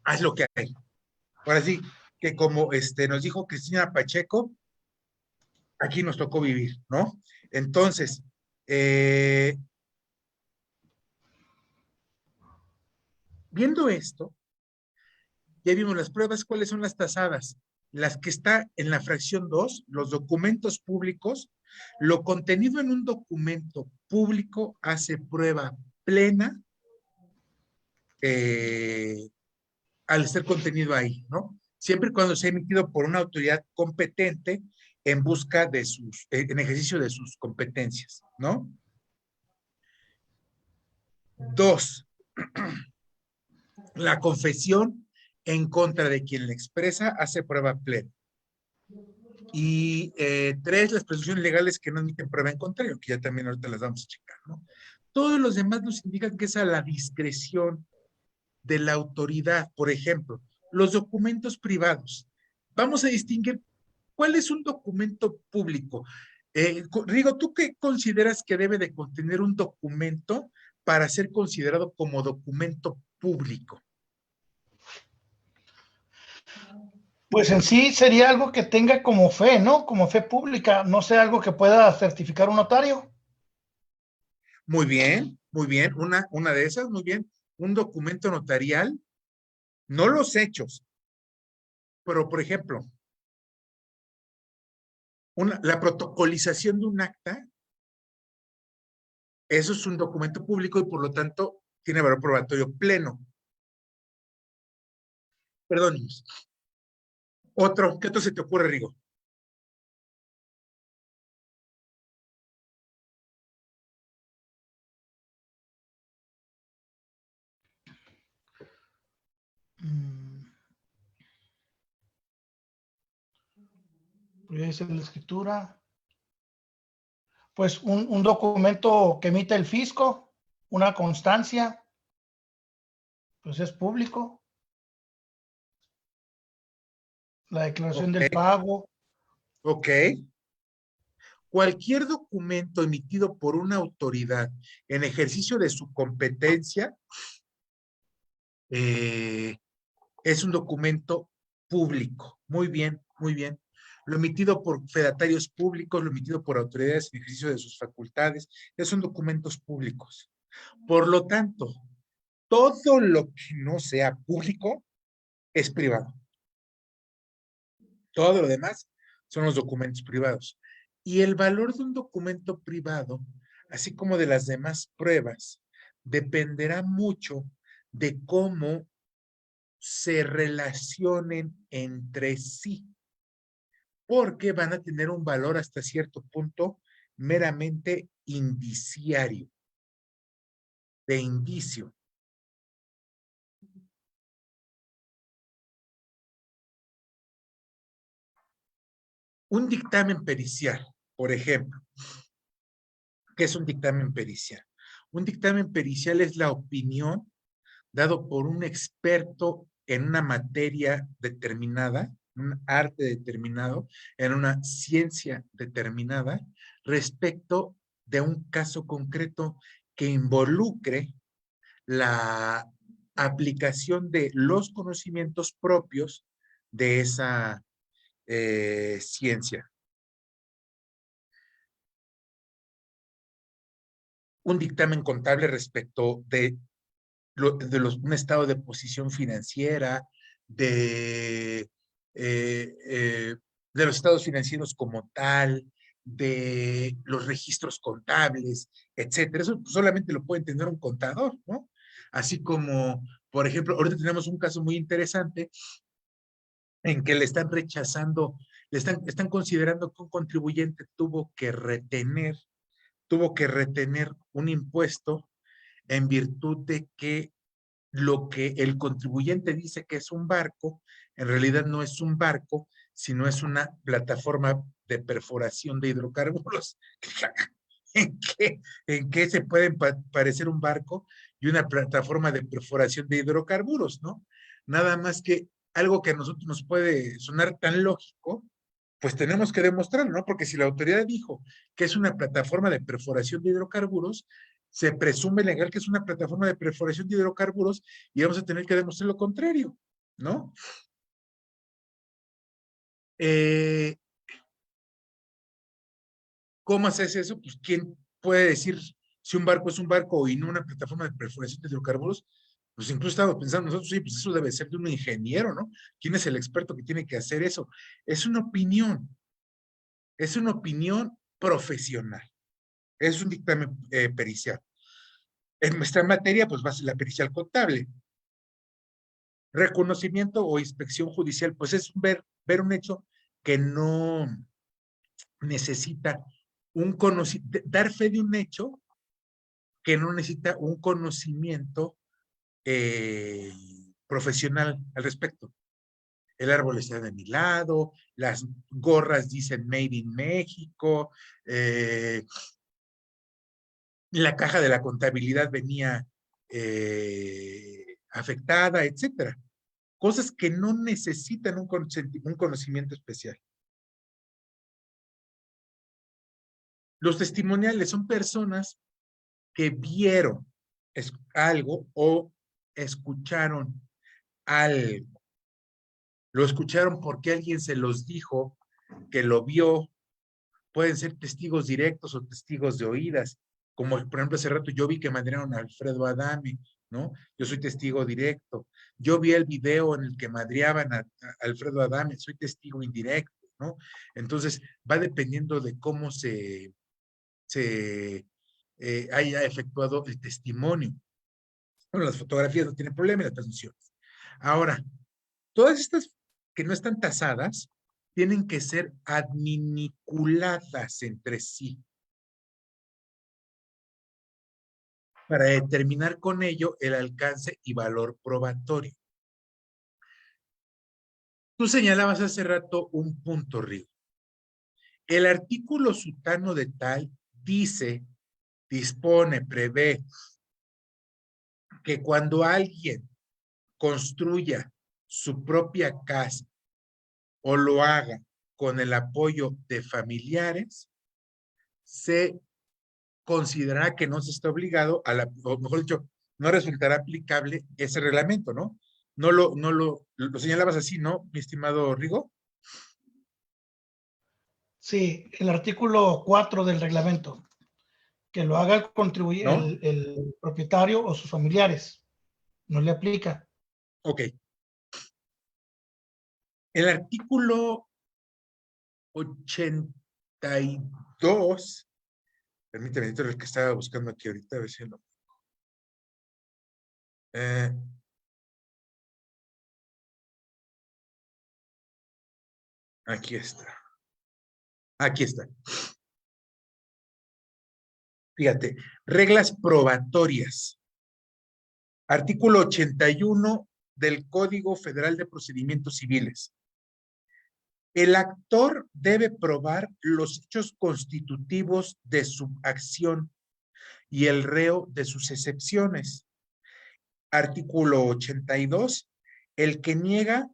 haz lo que hay. Ahora sí, que como nos dijo Cristina Pacheco, aquí nos tocó vivir, ¿no? Entonces, viendo esto, ya vimos las pruebas, ¿cuáles son las tasadas? Las que está en la fracción 2, los documentos públicos, lo contenido en un documento público hace prueba plena al ser contenido ahí, ¿no? Siempre y cuando sea emitido por una autoridad competente en busca de en ejercicio de sus competencias, ¿no? Dos, la confesión en contra de quien la expresa hace prueba plena. Y tres, las presunciones legales que no admiten prueba en contrario, que ya también ahorita las vamos a checar, ¿no? Todos los demás nos indican que es a la discreción de la autoridad. Por ejemplo, los documentos privados. Vamos a distinguir cuál es un documento público. Rigo, ¿tú qué consideras que debe de contener un documento para ser considerado como documento público? Pues en sí sería algo que tenga como fe, ¿no? Como fe pública, no sé, algo que pueda certificar un notario. Muy bien, muy bien. Una de esas, muy bien. Un documento notarial, no los hechos, pero por ejemplo, la protocolización de un acta, eso es un documento público y por lo tanto tiene valor probatorio pleno. Perdón. Otro, ¿qué otro se te ocurre, Rigo? Pues la escritura. Pues un documento que emite el fisco, una constancia, pues es público. La declaración Ok, del pago. ok. Cualquier documento emitido por una autoridad en ejercicio de su competencia eh, es un documento público. Muy bien, muy bien. Lo emitido por fedatarios públicos, lo emitido por autoridades en ejercicio de sus facultades, son documentos públicos. Por lo tanto, todo lo que no sea público es privado. Todo lo demás son los documentos privados. Y el valor de un documento privado, así como de las demás pruebas, dependerá mucho de cómo se relacionen entre sí, porque van a tener un valor hasta cierto punto meramente indiciario, de indicio. Un dictamen pericial, por ejemplo. ¿Qué es un dictamen pericial? Un dictamen pericial es la opinión dado por un experto en una materia determinada, un arte determinado, en una ciencia determinada, respecto de un caso concreto que involucre la aplicación de los conocimientos propios de esa ciencia. Un dictamen contable respecto de un estado de posición financiera, de, eh, eh, de los estados financieros como tal, de los registros contables, etcétera. Eso solamente lo puede entender un contador, ¿no? Así como, por ejemplo, ahorita tenemos un caso muy interesante en que le están rechazando, están considerando que un contribuyente tuvo que retener un impuesto en virtud de que lo que el contribuyente dice que es un barco, en realidad no es un barco, sino es una plataforma de perforación de hidrocarburos. ¿En qué se pueden parecer un barco y una plataforma de perforación de hidrocarburos, no? Nada más que algo que a nosotros nos puede sonar tan lógico, pues tenemos que demostrarlo, ¿no? Porque si la autoridad dijo que es una plataforma de perforación de hidrocarburos, se presume legal que es una plataforma de perforación de hidrocarburos y vamos a tener que demostrar lo contrario. ¿no? Eh, ¿Cómo haces eso? Pues, ¿quién puede decir si un barco es un barco y no una plataforma de perforación de hidrocarburos? Pues incluso estamos pensando nosotros, sí, pues eso debe ser de un ingeniero, ¿no? ¿Quién es el experto que tiene que hacer eso? Es una opinión profesional, es un dictamen pericial. En nuestra materia, pues va a ser la pericial contable. Reconocimiento o inspección judicial, pues es ver un hecho que no necesita dar fe de un hecho que no necesita un conocimiento eh, profesional al respecto. El árbol está de mi lado, las gorras dicen Made in México, la caja de la contabilidad venía afectada, etcétera. Cosas que no necesitan un conocimiento especial. Los testimoniales son personas que vieron algo o escucharon algo. Lo escucharon porque alguien se los dijo, que lo vio. Pueden ser testigos directos o testigos de oídas. Como por ejemplo hace rato yo vi que madrearon a Alfredo Adame, ¿no? Yo soy testigo directo. Yo vi el video en el que madreaban a Alfredo Adame, soy testigo indirecto, ¿no? Entonces va dependiendo de cómo se haya efectuado el testimonio. Bueno, las fotografías no tienen problema y las transmisiones. Ahora, todas estas que no están tasadas tienen que ser adminiculadas entre sí para determinar con ello el alcance y valor probatorio. Tú señalabas hace rato un punto, Rigo. El artículo sutano de tal dice, dispone, prevé que cuando alguien construya su propia casa o lo haga con el apoyo de familiares, se considerará que no se está obligado o mejor dicho, no resultará aplicable ese reglamento, ¿no? Lo señalabas así, ¿no, mi estimado Rigo? Sí, el artículo 4 del reglamento, que lo haga ¿No? el propietario o sus familiares, no le aplica. Ok. El artículo 82, permíteme, el que estaba buscando aquí ahorita, a ver si lo. Eh, aquí está. Aquí está. Fíjate, reglas probatorias. Artículo 81 del Código Federal de Procedimientos Civiles. El actor debe probar los hechos constitutivos de su acción y el reo de sus excepciones. Artículo 82. El que niega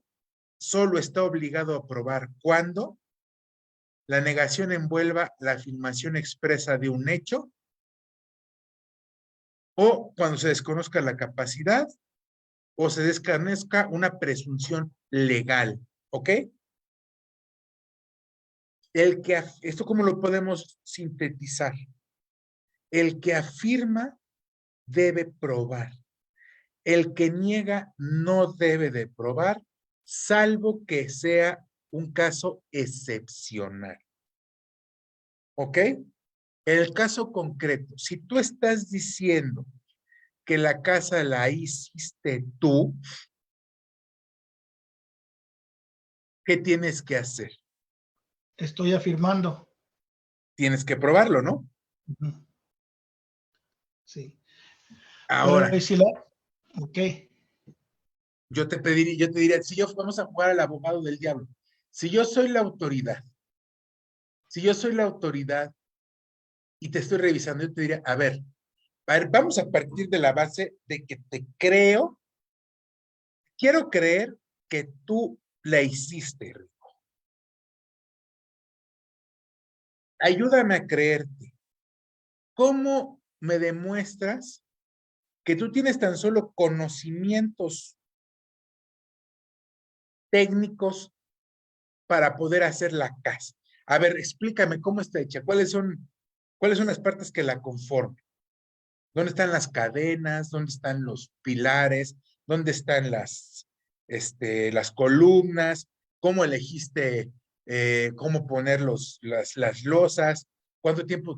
solo está obligado a probar cuando la negación envuelva la afirmación expresa de un hecho o cuando se desconozca la capacidad o se desconozca una presunción legal. ¿Ok? Esto cómo lo podemos sintetizar. El que afirma debe probar. El que niega no debe de probar, salvo que sea un caso excepcional. ¿Ok? El caso concreto, si tú estás diciendo que la casa la hiciste tú, ¿qué tienes que hacer? Estoy afirmando. Tienes que probarlo, ¿no? Sí. Ahora, Pero si la... Ok. yo te diría, si yo vamos a jugar al abogado del diablo, si yo soy la autoridad, si yo soy la autoridad y te estoy revisando, yo te diría, a ver, vamos a partir de la base de que te creo, quiero creer que tú la hiciste, Rico. Ayúdame a creerte. ¿Cómo me demuestras que tú tienes tan solo conocimientos técnicos para poder hacer la casa. A ver, explícame cómo está hecha, cuáles son las partes que la conforman, dónde están las cadenas, dónde están los pilares, dónde están las columnas, cómo elegiste cómo poner las losas, cuánto tiempo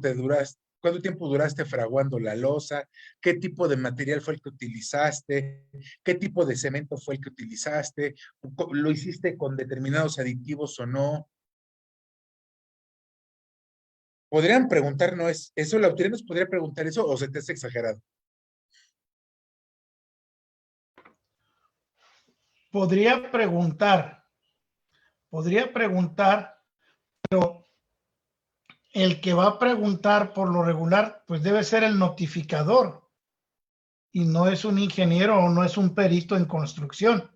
duraste fraguando la losa, qué tipo de material fue el que utilizaste, qué tipo de cemento fue el que utilizaste, lo hiciste con determinados aditivos o no. Podrían preguntar, ¿no es eso? ¿La autoridad nos podría preguntar eso o se te hace exagerado? Podría preguntar, pero el que va a preguntar por lo regular, pues debe ser el notificador y no es un ingeniero o no es un perito en construcción,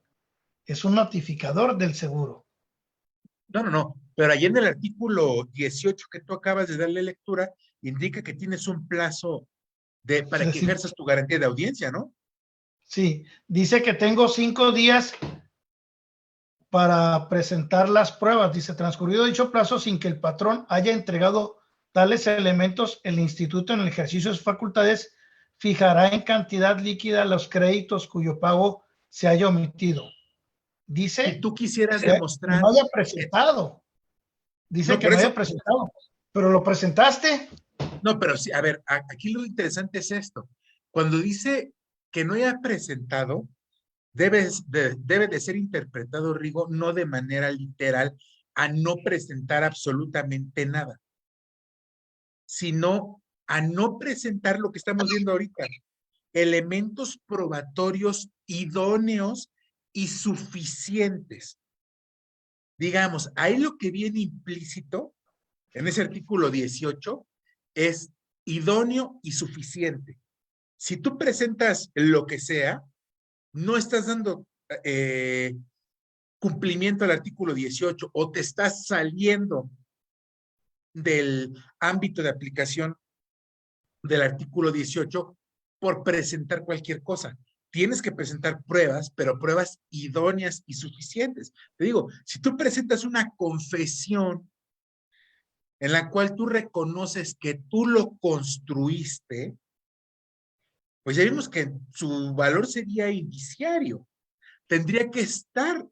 es un notificador del seguro. No. Pero allí en el artículo 18 que tú acabas de darle lectura, indica que tienes un plazo para que ejerzas tu garantía de audiencia, ¿no? Sí, dice que tengo 5 días para presentar las pruebas. Dice, transcurrido dicho plazo sin que el patrón haya entregado tales elementos, el instituto en el ejercicio de sus facultades fijará en cantidad líquida los créditos cuyo pago se haya omitido. Si Dice tú quisieras que demostrar no haya que, presentado. Dice no, que por no haya eso, presentado. Pero lo presentaste. no, pero sí, a ver, aquí lo interesante es esto. Cuando dice que no haya presentado, debe de ser interpretado, Rigo, no de manera literal, a no presentar absolutamente nada, sino a no presentar lo que estamos viendo ahorita, elementos probatorios idóneos y suficientes. Digamos, ahí lo que viene implícito en ese artículo 18 es idóneo y suficiente. Si tú presentas lo que sea, no estás dando cumplimiento al artículo 18 o te estás saliendo del ámbito de aplicación del artículo 18 por presentar cualquier cosa. Tienes que presentar pruebas, pero pruebas idóneas y suficientes. Te digo, si tú presentas una confesión en la cual tú reconoces que tú lo construiste, pues ya vimos que su valor sería indiciario. Tendría que estar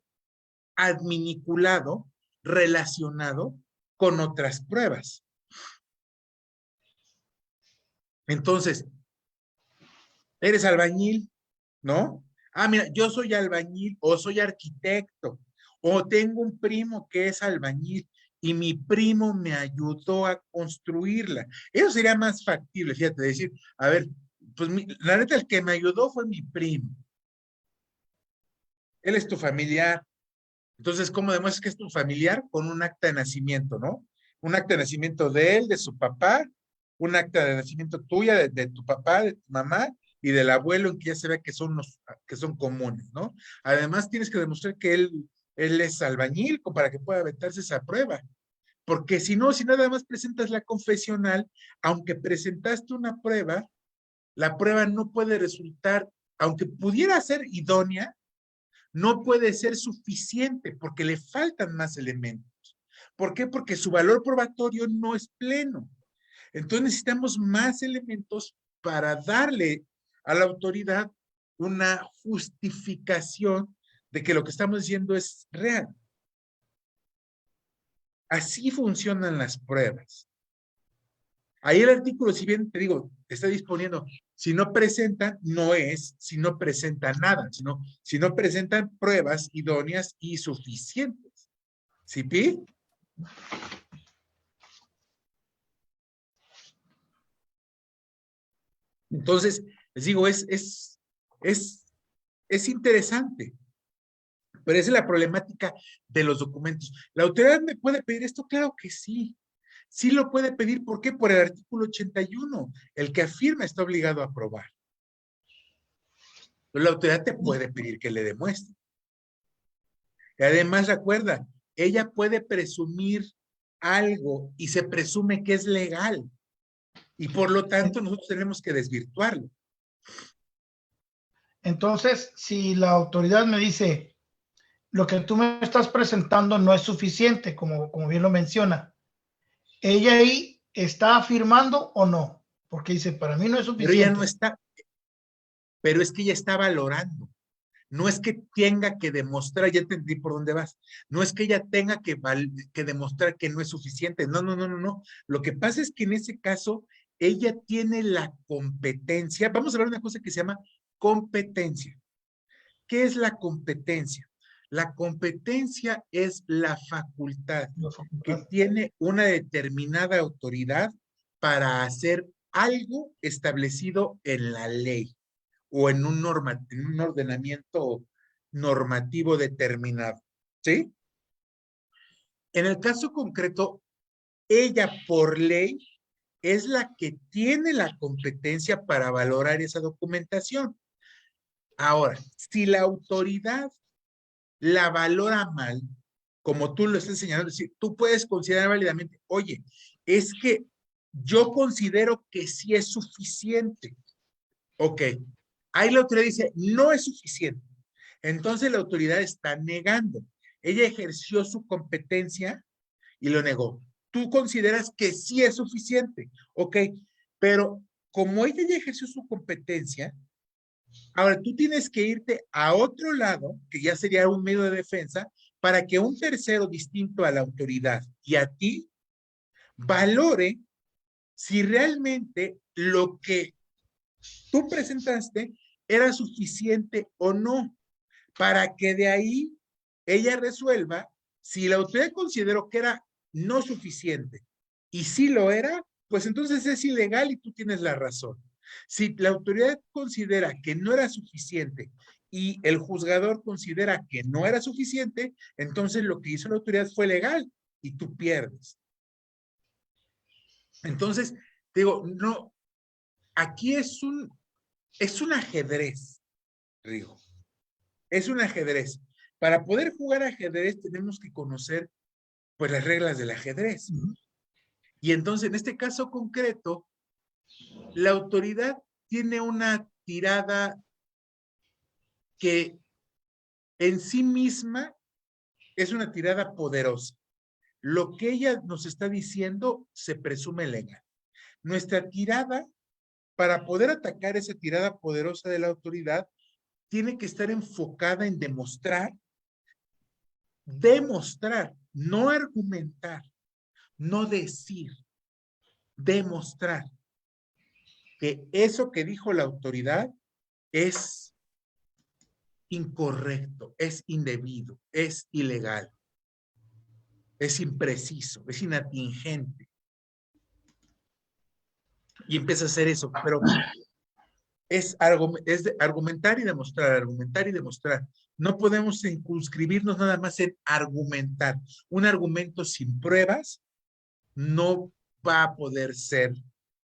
adminiculado, relacionado con otras pruebas. Entonces, eres albañil, ¿no? Ah, mira, yo soy albañil o soy arquitecto o tengo un primo que es albañil y mi primo me ayudó a construirla. Eso sería más factible, fíjate, decir, a ver, pues la neta el que me ayudó fue mi primo. Él es tu familiar. Entonces, ¿cómo demuestras que es tu familiar? Con un acta de nacimiento, ¿no? Un acta de nacimiento de él, de su papá, un acta de nacimiento tuya, de tu papá, de tu mamá y del abuelo, en que ya se ve que son que son comunes, ¿no? Además, tienes que demostrar que él es albañil para que pueda aventarse esa prueba. Porque si no, si nada más presentas la confesional, aunque presentaste una prueba, la prueba no puede resultar, aunque pudiera ser idónea, no puede ser suficiente porque le faltan más elementos. ¿Por qué? Porque su valor probatorio no es pleno. Entonces necesitamos más elementos para darle a la autoridad una justificación de que lo que estamos diciendo es real. Así funcionan las pruebas. Ahí el artículo, si bien te digo, está disponiendo, si no presentan, no es, si no presentan nada, sino si no presentan pruebas idóneas y suficientes. ¿Sí, Pi? Entonces, les digo, es interesante, pero esa es la problemática de los documentos. ¿La autoridad me puede pedir esto? Claro que sí. Sí lo puede pedir, ¿por qué? Por el artículo 81. El que afirma está obligado a aprobar. Pero la autoridad te puede pedir que le demuestre. Y además, recuerda, ella puede presumir algo y se presume que es legal. Y por lo tanto, nosotros tenemos que desvirtuarlo. Entonces, si la autoridad me dice, lo que tú me estás presentando no es suficiente, como bien lo menciona. ¿Ella ahí está afirmando o no? Porque dice, para mí no es Pero ella no suficiente. está, pero es que ella está valorando. No es que tenga que demostrar, ya entendí por dónde vas, no es que ella tenga que demostrar que no es suficiente, no, no, no, no, no. Lo que pasa es que en ese caso, ella tiene la competencia, vamos a hablar de una cosa que se llama competencia. ¿Qué es la competencia? La competencia es la facultad La que facultad. tiene una determinada autoridad para hacer algo establecido en la ley o en un ordenamiento normativo determinado. ¿Sí? En el caso concreto, ella por ley es la que tiene la competencia para valorar esa documentación. Ahora, si la autoridad la valora mal, como tú lo estás enseñando, es decir, tú puedes considerar válidamente, oye, es que yo considero que sí es suficiente. Ok, ahí la autoridad dice, no es suficiente. Entonces la autoridad está negando. Ella ejerció su competencia y lo negó. Tú consideras que sí es suficiente, ok, pero como ella ya ejerció su competencia, ahora tú tienes que irte a otro lado, que ya sería un medio de defensa, para que un tercero distinto a la autoridad y a ti valore si realmente lo que tú presentaste era suficiente o no, para que de ahí ella resuelva si la autoridad consideró que era no suficiente y si lo era, pues entonces es ilegal y tú tienes la razón. Si la autoridad considera que no era suficiente y el juzgador considera que no era suficiente, entonces lo que hizo la autoridad fue legal y tú pierdes. Entonces, digo, no, aquí es un ajedrez, Rigo. Es un ajedrez. Para poder jugar ajedrez tenemos que conocer pues las reglas del ajedrez. Y entonces en este caso concreto, la autoridad tiene una tirada que en sí misma es una tirada poderosa. Lo que ella nos está diciendo se presume legal. Nuestra tirada, para poder atacar esa tirada poderosa de la autoridad, tiene que estar enfocada en demostrar, no argumentar, no decir, demostrar que eso que dijo la autoridad es incorrecto, es indebido, es ilegal, es impreciso, es inatingente. Y empieza a hacer eso, pero es de argumentar y demostrar, argumentar y demostrar. No podemos circunscribirnos nada más en argumentar. Un argumento sin pruebas no va a poder ser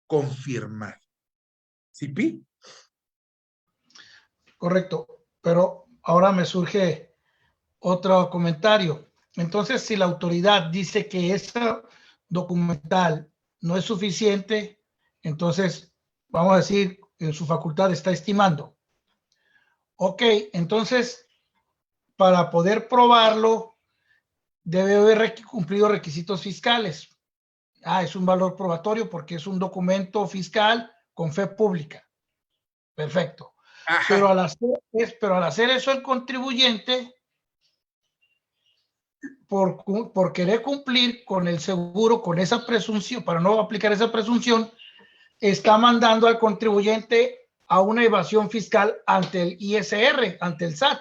confirmado. ¿Sí, Pi? Correcto. Pero ahora me surge otro comentario. Entonces, si la autoridad dice que ese documental no es suficiente, entonces, vamos a decir, en su facultad está estimando. Ok, entonces, para poder probarlo, debe haber cumplido requisitos fiscales. Es un valor probatorio porque es un documento fiscal con fe pública. Perfecto. Pero Ajá. al hacer eso el contribuyente, por querer cumplir con el seguro, con esa presunción, para no aplicar esa presunción, está mandando al contribuyente a una evasión fiscal ante el ISR, ante el SAT,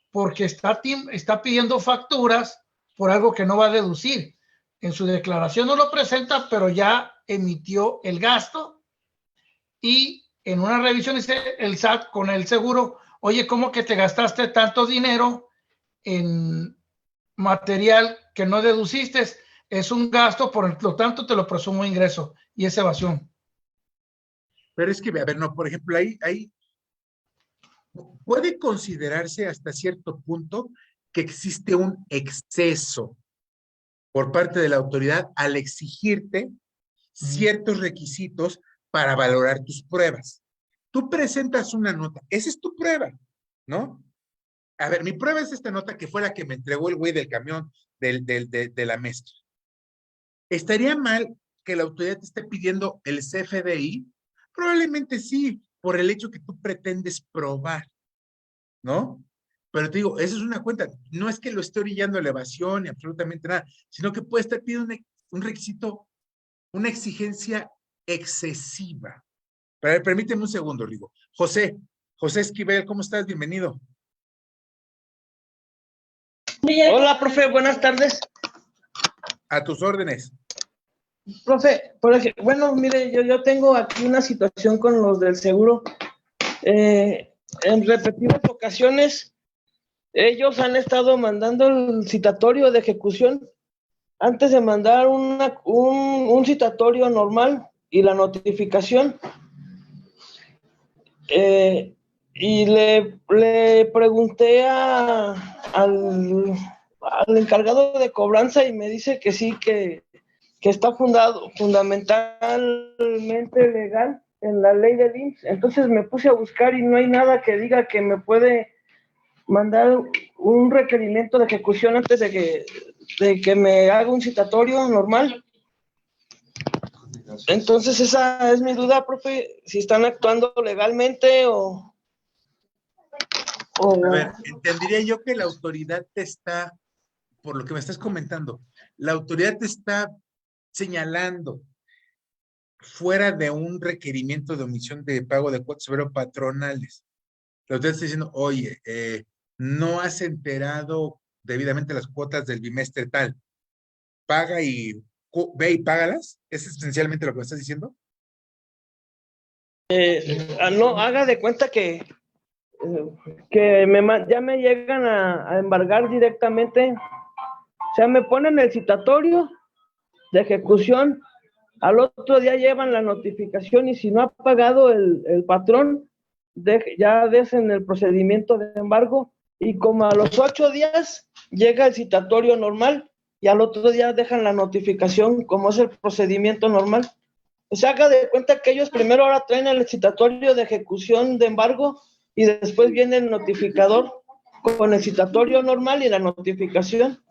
porque está pidiendo facturas por algo que no va a deducir. En su declaración no lo presenta, pero ya emitió el gasto y en una revisión dice el SAT con el seguro, oye, ¿cómo que te gastaste tanto dinero en material que no deduciste? Es un gasto, por lo tanto te lo presumo ingreso y es evasión. Pero es que, a ver, no, por ejemplo, ahí puede considerarse hasta cierto punto que existe un exceso por parte de la autoridad al exigirte ciertos requisitos para valorar tus pruebas. Tú presentas una nota, esa es tu prueba, ¿no? A ver, mi prueba es esta nota que fue la que me entregó el güey del camión de la mezcla. ¿Estaría mal que la autoridad te esté pidiendo el CFDI? Probablemente sí, por el hecho que tú pretendes probar, ¿no? Pero te digo, esa es una cuenta. No es que lo esté orillando a la evasión ni absolutamente nada, sino que puede estar pidiendo un requisito, una exigencia excesiva. Pero a ver, permíteme un segundo, Rigo. José Esquivel, ¿cómo estás? Bienvenido. Hola, profe, buenas tardes. A tus órdenes. Profe, bueno, mire, yo tengo aquí una situación con los del seguro. En repetidas ocasiones, ellos han estado mandando el citatorio de ejecución antes de mandar un citatorio normal y la notificación. Y le pregunté al encargado de cobranza y me dice que sí, que está fundamentalmente legal en la ley del IMSS. Entonces me puse a buscar y no hay nada que diga que me puede mandar un requerimiento de ejecución antes de que me haga un citatorio normal. Entonces esa es mi duda, profe, si están actuando legalmente o... A ver, entendería yo que la autoridad te está, por lo que me estás comentando, la autoridad te está señalando fuera de un requerimiento de omisión de pago de cuotas sobre patronales. La autoridad está diciendo, oye, no has enterado debidamente las cuotas del bimestre tal, paga y ve y págalas. ¿Es esencialmente lo que me estás diciendo? No, haga de cuenta que ya me llegan a embargar directamente, o sea, me ponen el citatorio de ejecución, al otro día llevan la notificación y si no ha pagado el patrón, ya desen el procedimiento de embargo y como a los 8 días llega el citatorio normal y al otro día dejan la notificación como es el procedimiento normal. O sea, haga de cuenta que ellos primero ahora traen el citatorio de ejecución de embargo y después viene el notificador con el citatorio normal y la notificación.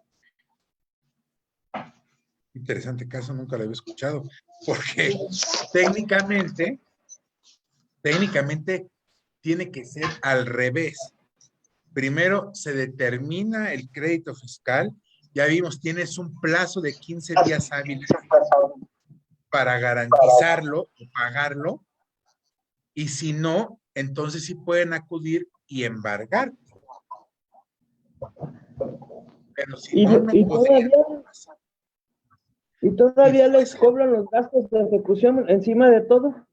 Interesante caso, nunca lo había escuchado, porque técnicamente tiene que ser al revés. Primero se determina el crédito fiscal, ya vimos, tienes un plazo de 15 días hábiles para garantizarlo o pagarlo, y si no, entonces sí pueden acudir y embargar. Pero si no, no podrían. Y todavía les cobran los gastos de ejecución encima de todo.